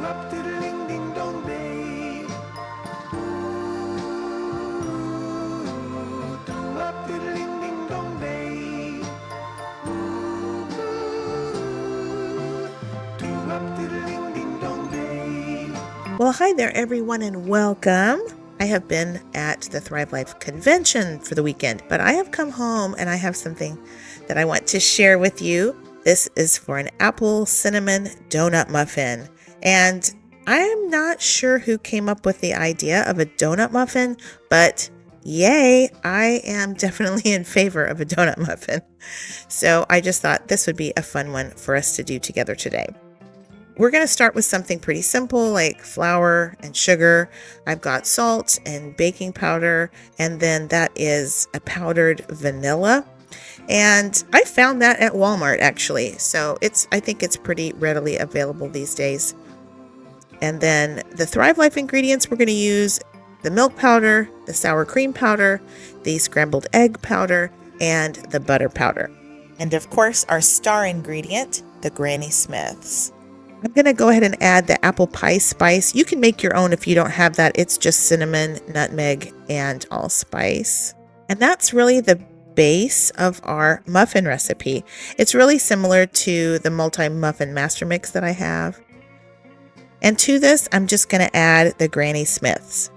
up diddling ding dong day. Ooh, do up diddling ding dong day. Ooh, do up diddling ding dong day. Well, hi there, everyone, and welcome. I have been at the Thrive Life convention for the weekend, but I have come home and I have something that I want to share with you. This is for an apple cinnamon donut muffin. And I am not sure who came up with the idea of a donut muffin, but yay, I am definitely in favor of a donut muffin. So I just thought this would be a fun one for us to do together today. We're going to start with something pretty simple like flour and sugar. I've got salt and baking powder, and then that is a powdered vanilla. And I found that at Walmart actually. So I think it's pretty readily available these days. And then the Thrive Life ingredients, we're going to use the milk powder, the sour cream powder, the scrambled egg powder, and the butter powder. And of course, our star ingredient, the Granny Smiths. I'm going to go ahead and add the apple pie spice. You can make your own if you don't have that. It's just cinnamon, nutmeg, and allspice. And that's really the base of our muffin recipe. It's really similar to the multi-muffin master mix that I have. And to this, I'm just going to add the Granny Smiths.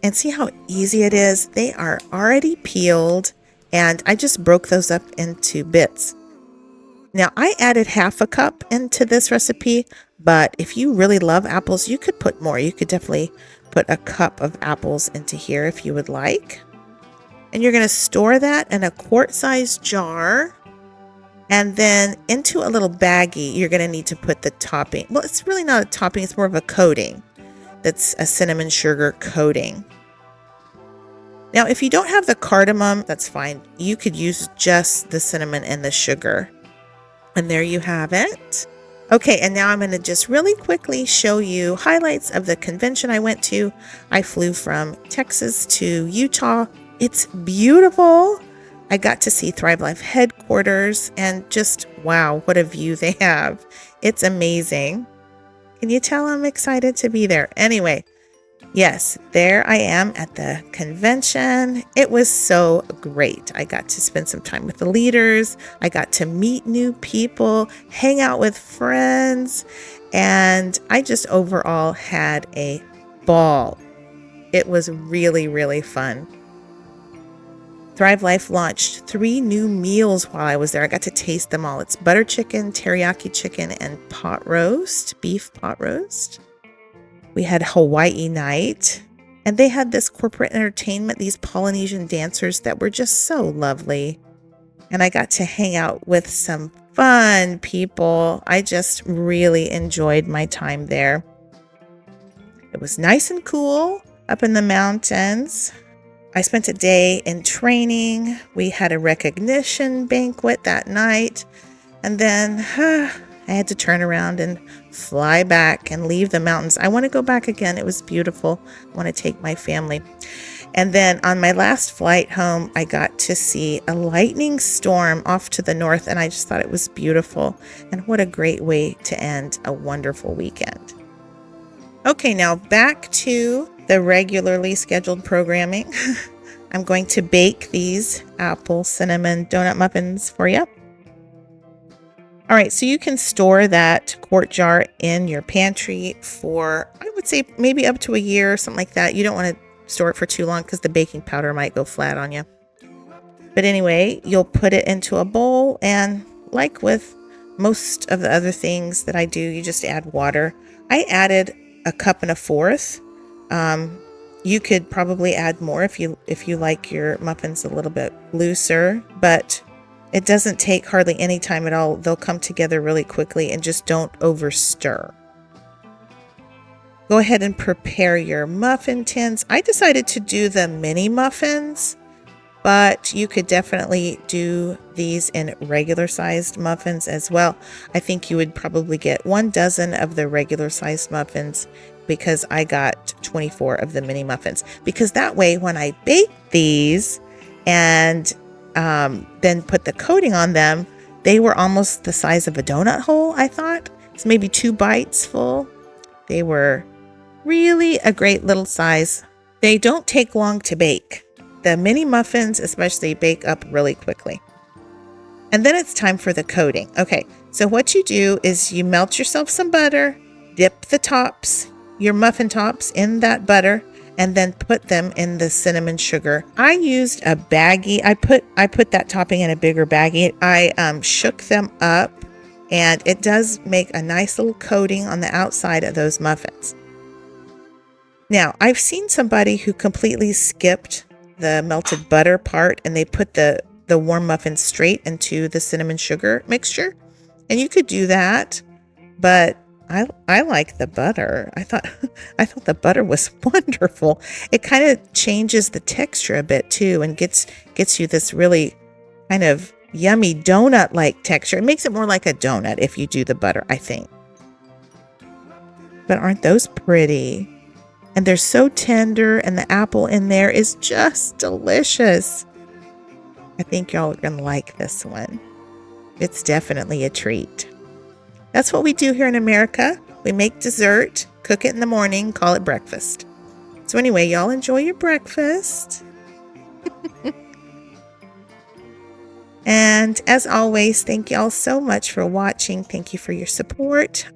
And see how easy it is? They are already peeled, and I just broke those up into bits. Now, I added half a cup into this recipe, but if you really love apples, you could put more. You could definitely put a cup of apples into here if you would like. And you're going to store that in a quart-sized jar. And then into a little baggie, you're going to need to put the topping. Well, it's really not a topping. It's more of a coating. That's a cinnamon sugar coating. Now, if you don't have the cardamom, that's fine. You could use just the cinnamon and the sugar. And there you have it. Okay, and now I'm going to just really quickly show you highlights of the convention I went to. I flew from Texas to Utah. It's beautiful. I got to see Thrive Life headquarters, and just wow, what a view they have. It's amazing. Can you tell I'm excited to be there? Anyway, yes, there I am at the convention. It was so great. I got to spend some time with the leaders. I got to meet new people, hang out with friends, and I just overall had a ball. It was really, really fun. Thrive Life launched 3 new meals while I was there. I got to taste them all. It's butter chicken, teriyaki chicken, and pot roast, beef pot roast. We had Hawaii night, and they had this corporate entertainment, these Polynesian dancers that were just so lovely. And I got to hang out with some fun people. I just really enjoyed my time there. It was nice and cool up in the mountains. I spent a day in training. We had a recognition banquet that night, and then I had to turn around and fly back and leave the mountains. I want to go back again. It was beautiful. I want to take my family. And then on my last flight home, I got to see a lightning storm off to the north, and I just thought it was beautiful. And what a great way to end a wonderful weekend. Okay, now back to the regularly scheduled programming. I'm going to bake these apple cinnamon donut muffins for you. All right, so you can store that quart jar in your pantry for, I would say, maybe up to a year or something like that. You don't want to store it for too long because the baking powder might go flat on you. But anyway, you'll put it into a bowl, and like with most of the other things that I do, you just add water. I added 1.25 cups. You could probably add more if you like your muffins a little bit looser, but it doesn't take hardly any time at all. They'll come together really quickly, and just don't over stir. Go ahead and prepare your muffin tins. I decided to do the mini muffins, but you could definitely do these in regular sized muffins as well. I think you would probably get 1 dozen of the regular sized muffins, because I got 24 of the mini muffins. Because that way, when I bake these and then put the coating on them, they were almost the size of a donut hole, I thought. It's maybe 2 bites full. They were really a great little size. They don't take long to bake. The mini muffins especially bake up really quickly. And then it's time for the coating. Okay, so what you do is you melt yourself some butter, dip the tops, your muffin tops in that butter, and then put them in the cinnamon sugar. I used a baggie. I put that topping in a bigger baggie. I shook them up, and it does make a nice little coating on the outside of those muffins. Now, I've seen somebody who completely skipped the melted butter part, and they put the warm muffins straight into the cinnamon sugar mixture. And you could do that, but I like the butter. I thought the butter was wonderful. It kind of changes the texture a bit too, and gets you this really kind of yummy donut-like texture. It makes it more like a donut if you do the butter, I think. But aren't those pretty? And they're so tender, and the apple in there is just delicious. I think y'all are going to like this one. It's definitely a treat. That's what we do here in America. We make dessert, cook it in the morning, call it breakfast. So anyway, y'all enjoy your breakfast. And as always, thank y'all so much for watching. Thank you for your support.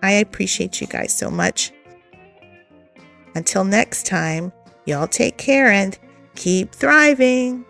I appreciate you guys so much. Until next time, y'all take care and keep thriving.